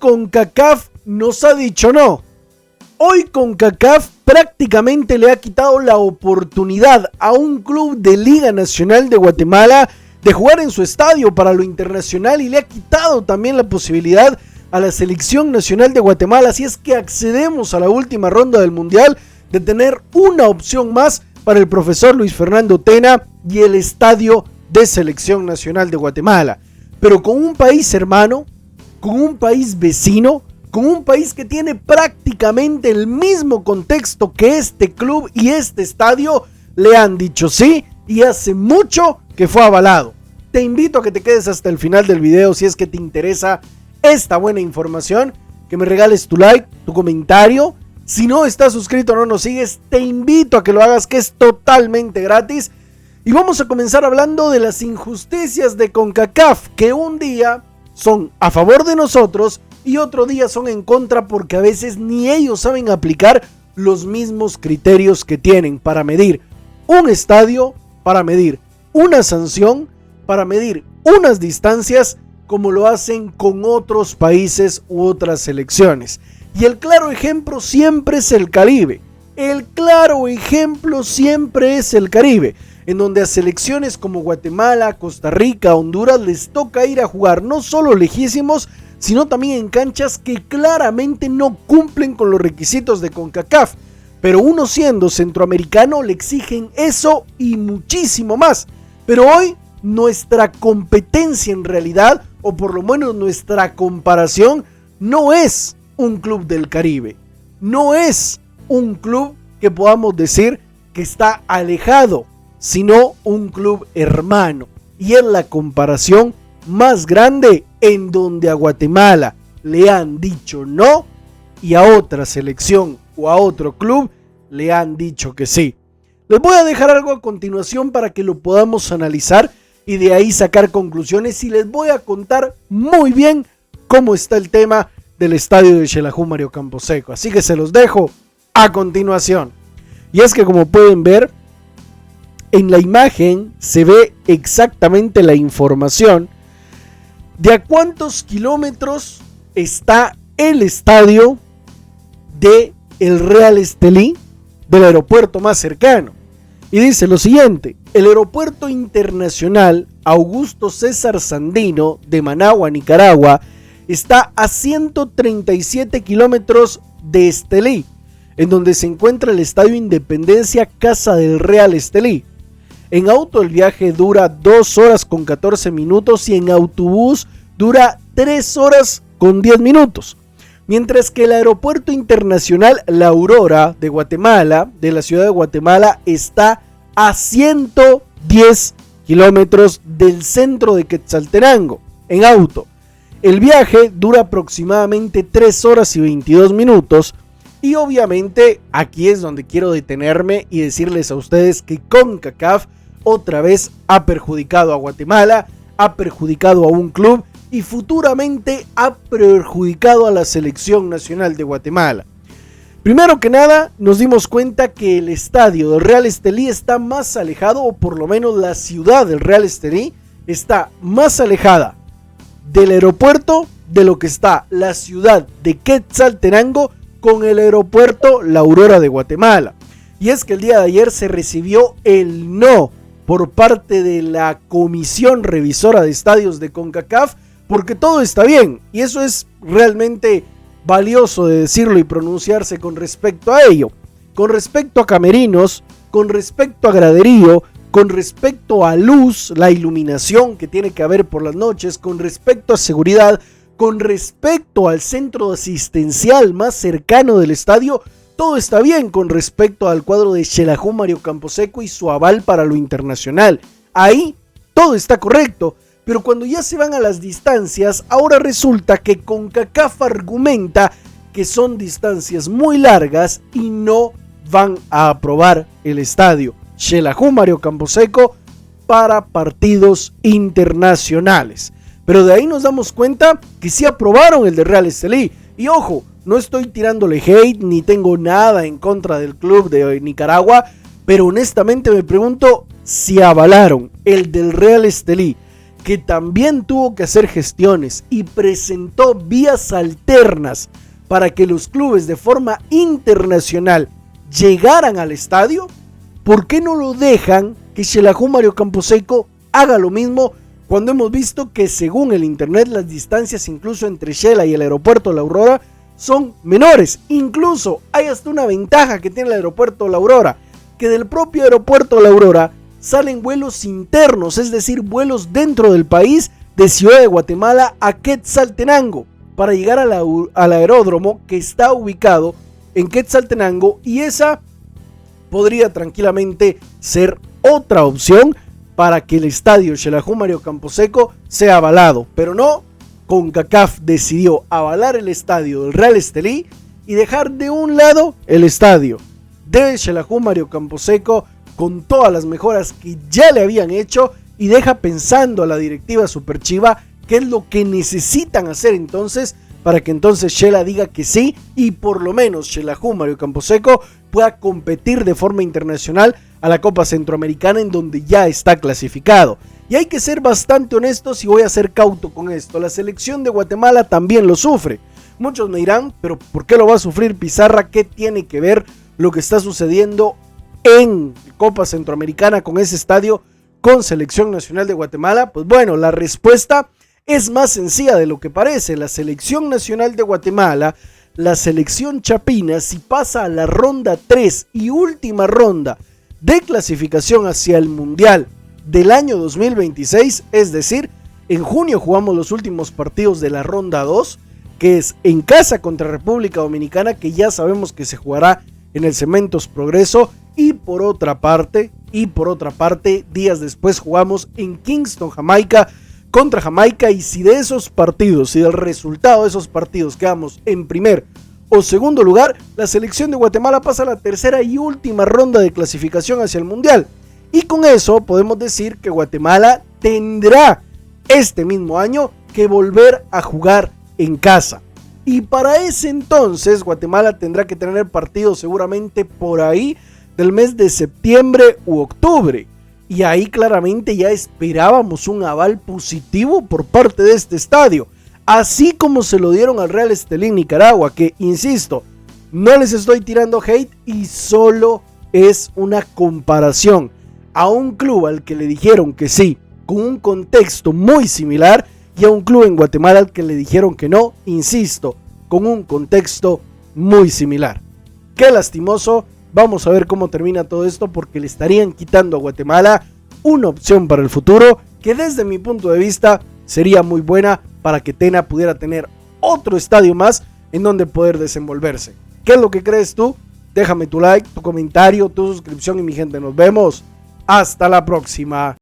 CONCACAF nos ha dicho no. Hoy CONCACAF prácticamente le ha quitado la oportunidad a un club de Liga Nacional de Guatemala de jugar en su estadio para lo internacional y le ha quitado también la posibilidad a la Selección Nacional de Guatemala, si es que accedemos a la última ronda del Mundial, de tener una opción más para el profesor Luis Fernando Tena y el estadio de Selección Nacional de Guatemala. Pero con un país hermano, con un país vecino, con un país que tiene prácticamente el mismo contexto que este club y este estadio, le han dicho sí y hace mucho que fue avalado. Te invito a que te quedes hasta el final del video si es que te interesa esta buena información, que me regales tu like, tu comentario. Si no estás suscrito o no nos sigues, te invito a que lo hagas, que es totalmente gratis. Y vamos a comenzar hablando de las injusticias de CONCACAF, que un día son a favor de nosotros y otro día son en contra, porque a veces ni ellos saben aplicar los mismos criterios que tienen para medir un estadio, para medir una sanción, para medir unas distancias, como lo hacen con otros países u otras selecciones. Y el claro ejemplo siempre es el Caribe. El claro ejemplo siempre es el Caribe, en donde a selecciones como Guatemala, Costa Rica, Honduras les toca ir a jugar no solo lejísimos, sino también en canchas que claramente no cumplen con los requisitos de CONCACAF. Pero uno siendo centroamericano le exigen eso y muchísimo más. Pero hoy nuestra competencia en realidad, o por lo menos nuestra comparación, no es un club del Caribe. No es un club que podamos decir que está alejado, sino un club hermano. Y es la comparación más grande, en donde a Guatemala le han dicho no y a otra selección o a otro club le han dicho que sí. Les voy a dejar algo a continuación para que lo podamos analizar y de ahí sacar conclusiones, y les voy a contar muy bien cómo está el tema del estadio de Xelajú Mario Camposeco. Así que se los dejo a continuación. Y es que, como pueden ver, en la imagen se ve exactamente la información de a cuántos kilómetros está el estadio de el Real Estelí del aeropuerto más cercano. Y dice lo siguiente: el aeropuerto internacional Augusto César Sandino de Managua, Nicaragua, está a 137 kilómetros de Estelí, en donde se encuentra el Estadio Independencia Casa del Real Estelí. En auto el viaje dura 2 horas con 14 minutos y en autobús dura 3 horas con 10 minutos. Mientras que el aeropuerto internacional La Aurora de Guatemala, de la ciudad de Guatemala, está a 110 kilómetros del centro de Quetzaltenango en auto. El viaje dura aproximadamente 3 horas y 22 minutos. Y obviamente aquí es donde quiero detenerme y decirles a ustedes que CONCACAF otra vez ha perjudicado a Guatemala, ha perjudicado a un club y futuramente ha perjudicado a la Selección Nacional de Guatemala. Primero que nada, nos dimos cuenta que el estadio del Real Estelí está más alejado, o por lo menos la ciudad del Real Estelí está más alejada del aeropuerto de lo que está la ciudad de Quetzaltenango con el aeropuerto La Aurora de Guatemala. Y es que el día de ayer se recibió el no por parte de la Comisión Revisora de Estadios de CONCACAF, porque todo está bien, y eso es realmente valioso de decirlo y pronunciarse con respecto a ello. Con respecto a camerinos, con respecto a graderío, con respecto a luz, la iluminación que tiene que haber por las noches, con respecto a seguridad, con respecto al centro asistencial más cercano del estadio, todo está bien con respecto al cuadro de Xelajú Mario Camposeco y su aval para lo internacional. Ahí todo está correcto, pero cuando ya se van a las distancias, ahora resulta que CONCACAF argumenta que son distancias muy largas y no van a aprobar el estadio Xelajú Mario Camposeco para partidos internacionales. Pero de ahí nos damos cuenta que sí aprobaron el de Real Estelí. Y ojo, no estoy tirándole hate ni tengo nada en contra del club de Nicaragua, pero honestamente me pregunto si avalaron el del Real Estelí, que también tuvo que hacer gestiones y presentó vías alternas para que los clubes de forma internacional llegaran al estadio, ¿por qué no lo dejan que Xelajú Mario Camposeco haga lo mismo cuando hemos visto que según el internet las distancias incluso entre Xela y el aeropuerto La Aurora son menores? Incluso hay hasta una ventaja que tiene el aeropuerto La Aurora, que del propio aeropuerto La Aurora salen vuelos internos, es decir, vuelos dentro del país de Ciudad de Guatemala a Quetzaltenango para llegar al aeródromo que está ubicado en Quetzaltenango, y esa podría tranquilamente ser otra opción para que el estadio Xelajú Mario Camposeco sea avalado, pero no. CONCACAF decidió avalar el estadio del Real Estelí y dejar de un lado el estadio de Xelajú Mario Camposeco con todas las mejoras que ya le habían hecho, y deja pensando a la directiva superchiva qué es lo que necesitan hacer entonces para que entonces Xela diga que sí y por lo menos Xelajú Mario Camposeco pueda competir de forma internacional a la Copa Centroamericana, en donde ya está clasificado. Y hay que ser bastante honestos y voy a ser cauto con esto. La selección de Guatemala también lo sufre. Muchos me dirán, pero ¿por qué lo va a sufrir Pizarra? ¿Qué tiene que ver lo que está sucediendo en Copa Centroamericana con ese estadio con Selección Nacional de Guatemala? Pues bueno, la respuesta es más sencilla de lo que parece. La Selección Nacional de Guatemala, la selección chapina, si pasa a la ronda 3 y última ronda de clasificación hacia el Mundial del año 2026, es decir, en junio jugamos los últimos partidos de la ronda 2, que es en casa contra República Dominicana, que ya sabemos que se jugará en el Cementos Progreso, y por otra parte, días después jugamos en Kingston, Jamaica, contra Jamaica, y si de esos partidos, si del resultado de esos partidos quedamos en primer o segundo lugar, la selección de Guatemala pasa a la tercera y última ronda de clasificación hacia el Mundial. Y con eso podemos decir que Guatemala tendrá este mismo año que volver a jugar en casa. Y para ese entonces Guatemala tendrá que tener partidos seguramente por ahí del mes de septiembre u octubre. Y ahí claramente ya esperábamos un aval positivo por parte de este estadio, así como se lo dieron al Real Estelí Nicaragua, que insisto, no les estoy tirando hate y solo es una comparación a un club al que le dijeron que sí, con un contexto muy similar, y a un club en Guatemala al que le dijeron que no, insisto, con un contexto muy similar. Qué lastimoso. Vamos a ver cómo termina todo esto, porque le estarían quitando a Guatemala una opción para el futuro que desde mi punto de vista sería muy buena para que Tena pudiera tener otro estadio más en donde poder desenvolverse. ¿Qué es lo que crees tú? Déjame tu like, tu comentario, tu suscripción y mi gente, nos vemos. Hasta la próxima.